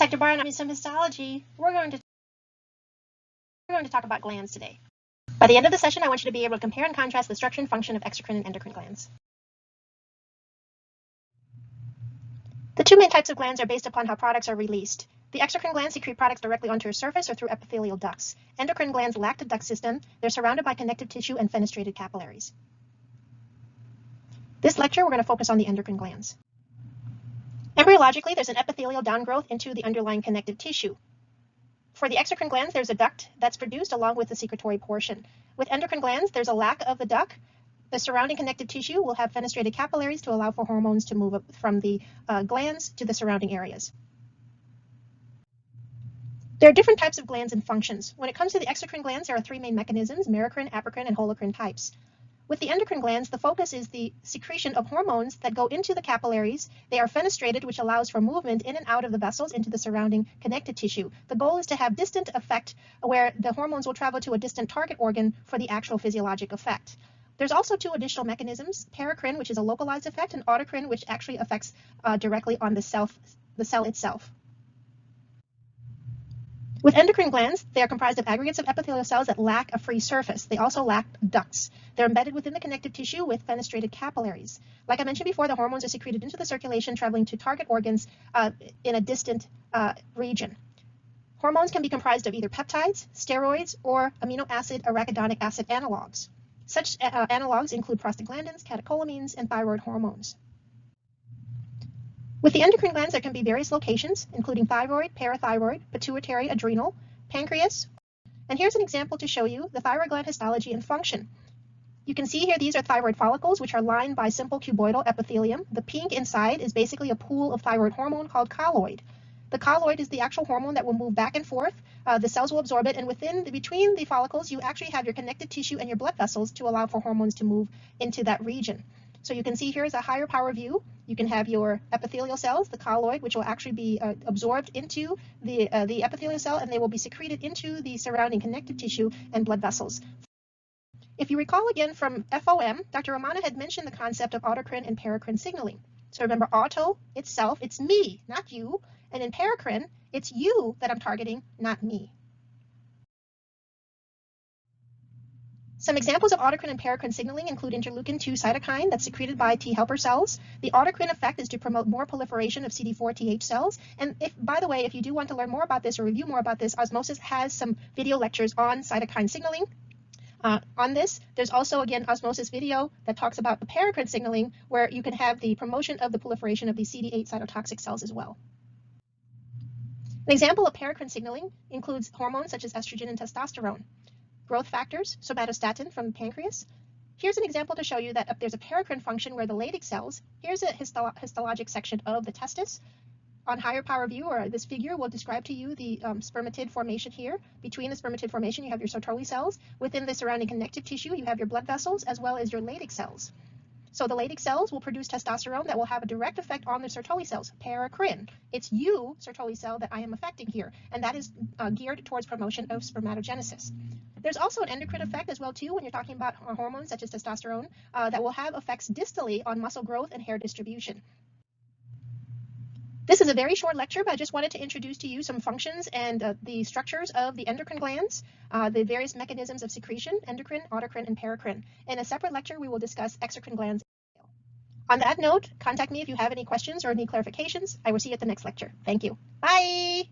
Dr. Barr, and some histology. We're going to talk about glands today. By the end of the session, I want you to be able to compare and contrast the structure and function of exocrine and endocrine glands. The two main types of glands are based upon how products are released. The exocrine glands secrete products directly onto a surface or through epithelial ducts. Endocrine glands lack a duct system. They're surrounded by connective tissue and fenestrated capillaries. This lecture, we're going to focus on the endocrine glands. Embryologically, there's an epithelial downgrowth into the underlying connective tissue. For the exocrine glands, there's a duct that's produced along with the secretory portion. With endocrine glands, there's a lack of the duct. The surrounding connective tissue will have fenestrated capillaries to allow for hormones to move up from the glands to the surrounding areas. There are different types of glands and functions. When it comes to the exocrine glands, there are three main mechanisms: merocrine, apocrine, and holocrine types. With the endocrine glands, the focus is the secretion of hormones that go into the capillaries. They are fenestrated, which allows for movement in and out of the vessels into the surrounding connective tissue. The goal is to have distant effect where the hormones will travel to a distant target organ for the actual physiologic effect. There's also two additional mechanisms: paracrine, which is a localized effect, and autocrine, which actually affects directly on the cell itself. With endocrine glands, they are comprised of aggregates of epithelial cells that lack a free surface. They also lack ducts. They're embedded within the connective tissue with fenestrated capillaries. Like I mentioned before, the hormones are secreted into the circulation, traveling to target organs in a distant region. Hormones can be comprised of either peptides, steroids, or amino acid arachidonic acid analogs. Such analogs include prostaglandins, catecholamines, and thyroid hormones. With the endocrine glands, there can be various locations, including thyroid, parathyroid, pituitary, adrenal, pancreas. And here's an example to show you the thyroid gland histology and function. You can see here these are thyroid follicles, which are lined by simple cuboidal epithelium. The pink inside is basically a pool of thyroid hormone called colloid. The colloid is the actual hormone that will move back and forth. The cells will absorb it, and between the follicles, you actually have your connective tissue and your blood vessels to allow for hormones to move into that region. So you can see here is a higher power view. You can have your epithelial cells, the colloid, which will actually be absorbed into the epithelial cell, and they will be secreted into the surrounding connective tissue and blood vessels. If you recall again from FOM, Dr. Romana had mentioned the concept of autocrine and paracrine signaling. So remember, auto itself, it's me, not you. And in paracrine, it's you that I'm targeting, not me. Some examples of autocrine and paracrine signaling include interleukin-2 cytokine that's secreted by T helper cells. The autocrine effect is to promote more proliferation of CD4 Th cells. And by the way, if you do want to learn more about this or review more about this, Osmosis has some video lectures on cytokine signaling. On this, there's also, again, Osmosis video that talks about the paracrine signaling, where you can have the promotion of the proliferation of the CD8 cytotoxic cells as well. An example of paracrine signaling includes hormones such as estrogen and testosterone. Growth factors, somatostatin from the pancreas. Here's an example to show you that if there's a paracrine function where the Leydig cells, here's a histologic section of the testis. On higher power view, or this figure will describe to you the spermatid formation here. Between the spermatid formation, you have your Sertoli cells. Within the surrounding connective tissue, you have your blood vessels as well as your Leydig cells. So the Leydig cells will produce testosterone that will have a direct effect on the Sertoli cells, paracrine. It's you, Sertoli cell, that I am affecting here, and that is geared towards promotion of spermatogenesis. There's also an endocrine effect as well too when you're talking about hormones such as testosterone that will have effects distally on muscle growth and hair distribution. This is a very short lecture, but I just wanted to introduce to you some functions and the structures of the endocrine glands, the various mechanisms of secretion: endocrine, autocrine, and paracrine. In a separate lecture, we will discuss exocrine glands. On that note, contact me if you have any questions or any clarifications. I will see you at the next lecture. Thank you. Bye.